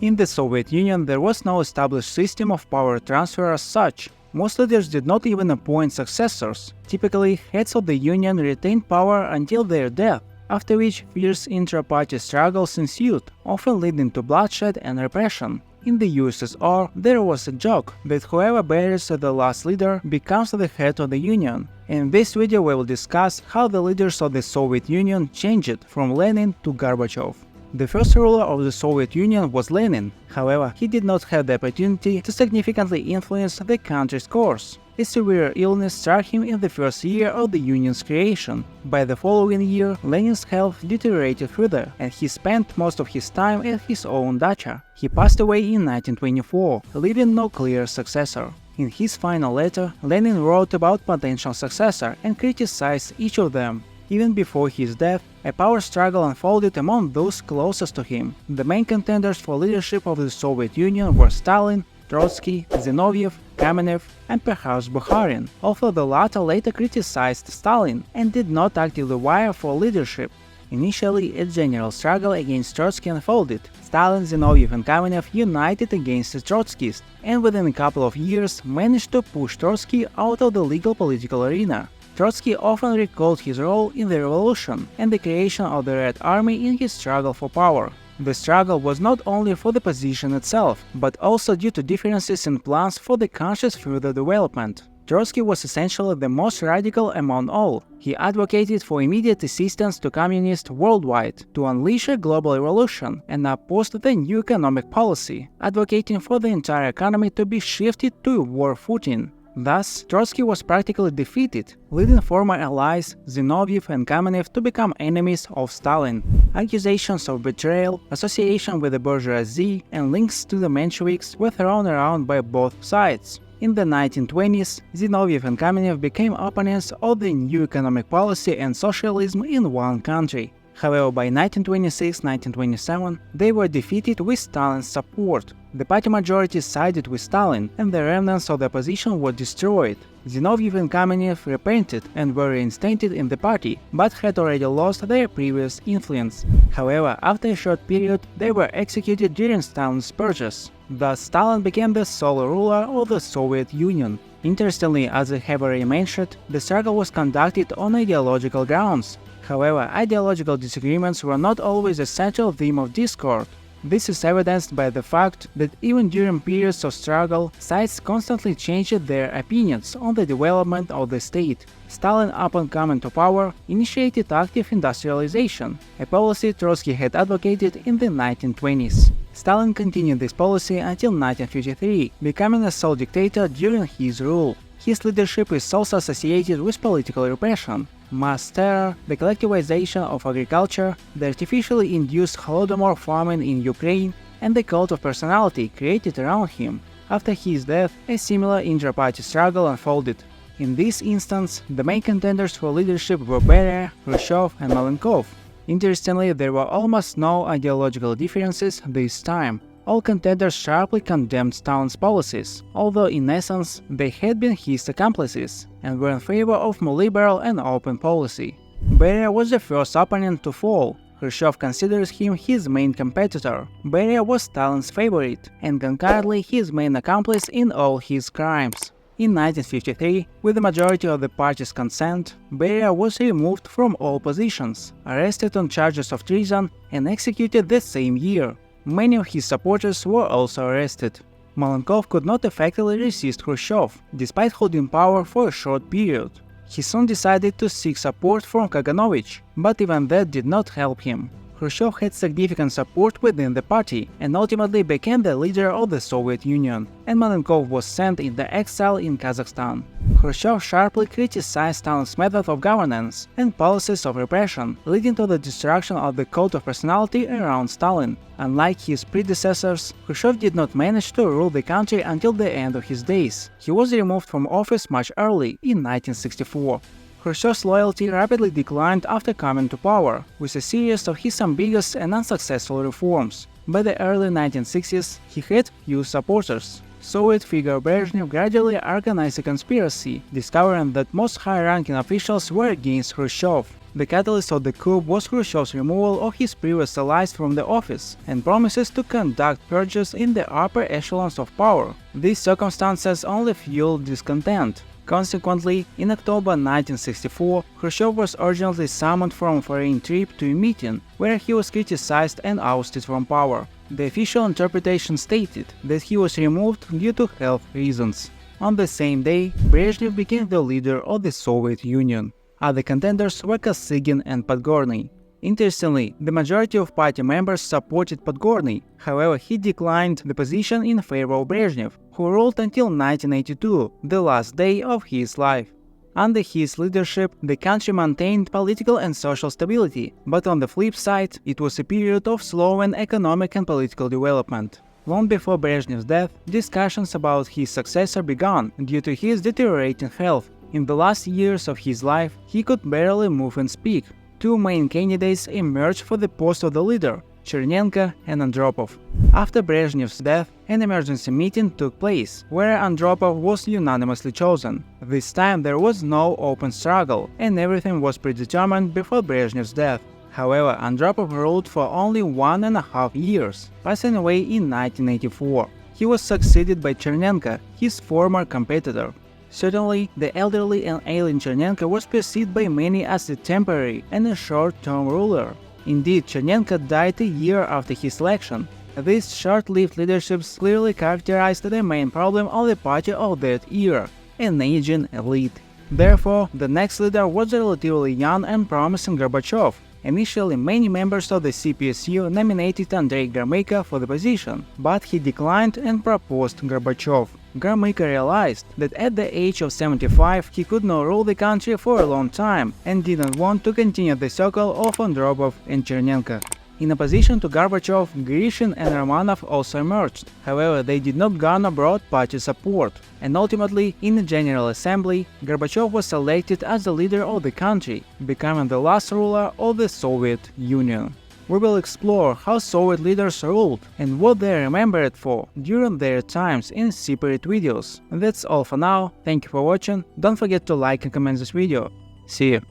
In the Soviet Union, there was no established system of power transfer as such. Most leaders did not even appoint successors. Typically, heads of the Union retained power until their death, after which fierce intra-party struggles ensued, often leading to bloodshed and repression. In the USSR, there was a joke that whoever buries the last leader becomes the head of the Union. In this video we will discuss how the leaders of the Soviet Union changed from Lenin to Gorbachev. The first ruler of the Soviet Union was Lenin. However, he did not have the opportunity to significantly influence the country's course. A severe illness struck him in the first year of the Union's creation. By the following year, Lenin's health deteriorated further, and he spent most of his time at his own dacha. He passed away in 1924, leaving no clear successor. In his final letter, Lenin wrote about potential successor and criticized each of them. Even before his death, a power struggle unfolded among those closest to him. The main contenders for leadership of the Soviet Union were Stalin, Trotsky, Zinoviev, Kamenev, and perhaps Bukharin, although the latter later criticized Stalin and did not actively vie for leadership. Initially, a general struggle against Trotsky unfolded. Stalin, Zinoviev, and Kamenev united against the Trotskyists, and within a couple of years managed to push Trotsky out of the legal political arena. Trotsky often recalled his role in the revolution and the creation of the Red Army in his struggle for power. The struggle was not only for the position itself, but also due to differences in plans for the country's further development. Trotsky was essentially the most radical among all. He advocated for immediate assistance to communists worldwide, to unleash a global revolution, and opposed the new economic policy, advocating for the entire economy to be shifted to a war footing. Thus, Trotsky was practically defeated, leading former allies Zinoviev and Kamenev to become enemies of Stalin. Accusations of betrayal, association with the bourgeoisie, and links to the Mensheviks were thrown around by both sides. In the 1920s, Zinoviev and Kamenev became opponents of the new economic policy and socialism in one country. However, by 1926-1927, they were defeated with Stalin's support. The party majority sided with Stalin, and the remnants of the opposition were destroyed. Zinoviev and Kamenev repented and were reinstated in the party, but had already lost their previous influence. However, after a short period, they were executed during Stalin's purges. Thus, Stalin became the sole ruler of the Soviet Union. Interestingly, as I have already mentioned, the struggle was conducted on ideological grounds. However, ideological disagreements were not always a central theme of discord. This is evidenced by the fact that even during periods of struggle, sides constantly changed their opinions on the development of the state. Stalin, upon coming to power, initiated active industrialization, a policy Trotsky had advocated in the 1920s. Stalin continued this policy until 1953, becoming a sole dictator during his rule. His leadership is also associated with political repression, mass terror, the collectivization of agriculture, the artificially induced Holodomor famine in Ukraine, and the cult of personality created around him. After his death, a similar intra-party struggle unfolded. In this instance, the main contenders for leadership were Beria, Khrushchev, and Malenkov. Interestingly, there were almost no ideological differences this time. All contenders sharply condemned Stalin's policies, although in essence they had been his accomplices, and were in favor of more liberal and open policy. Beria was the first opponent to fall. Khrushchev considers him his main competitor. Beria was Stalin's favorite, and concurrently his main accomplice in all his crimes. In 1953, with the majority of the party's consent, Beria was removed from all positions, arrested on charges of treason, and executed the same year. Many of his supporters were also arrested. Malenkov could not effectively resist Khrushchev, despite holding power for a short period. He soon decided to seek support from Kaganovich, but even that did not help him. Khrushchev had significant support within the party and ultimately became the leader of the Soviet Union, and Malenkov was sent into exile in Kazakhstan. Khrushchev sharply criticized Stalin's method of governance and policies of repression, leading to the destruction of the cult of personality around Stalin. Unlike his predecessors, Khrushchev did not manage to rule the country until the end of his days. He was removed from office much early, in 1964. Khrushchev's loyalty rapidly declined after coming to power, with a series of his ambiguous and unsuccessful reforms. By the early 1960s, he had few supporters. Soviet figure Brezhnev gradually organized a conspiracy, discovering that most high-ranking officials were against Khrushchev. The catalyst of the coup was Khrushchev's removal of his previous allies from the office and promises to conduct purges in the upper echelons of power. These circumstances only fueled discontent. Consequently, in October 1964, Khrushchev was urgently summoned from a foreign trip to a meeting, where he was criticized and ousted from power. The official interpretation stated that he was removed due to health reasons. On the same day, Brezhnev became the leader of the Soviet Union. Other contenders were Kosygin and Podgorny. Interestingly, the majority of party members supported Podgorny, however he declined the position in favor of Brezhnev, who ruled until 1982, the last day of his life. Under his leadership, the country maintained political and social stability, but on the flip side, it was a period of slowing economic and political development. Long before Brezhnev's death, discussions about his successor began due to his deteriorating health. In the last years of his life, he could barely move and speak. Two main candidates emerged for the post of the leader, Chernenko and Andropov. After Brezhnev's death, an emergency meeting took place, where Andropov was unanimously chosen. This time there was no open struggle, and everything was predetermined before Brezhnev's death. However, Andropov ruled for only 1.5 years, passing away in 1984. He was succeeded by Chernenko, his former competitor. Certainly, the elderly and ailing Chernenko was perceived by many as a temporary and a short-term ruler. Indeed, Chernenko died a year after his election. These short-lived leaderships clearly characterized the main problem of the party of that era – an aging elite. Therefore, the next leader was a relatively young and promising Gorbachev. Initially, many members of the CPSU nominated Andrei Gromyko for the position, but he declined and proposed Gorbachev. Gromyko realized that at the age of 75 he could not rule the country for a long time and didn't want to continue the circle of Andropov and Chernenko. In opposition to Gorbachev, Grishin and Romanov also emerged. However, they did not garner broad party support, and ultimately, in the General Assembly, Gorbachev was elected as the leader of the country, becoming the last ruler of the Soviet Union. We will explore how Soviet leaders ruled and what they are remembered for during their times in separate videos. That's all for now, thank you for watching, don't forget to like and comment this video. See you!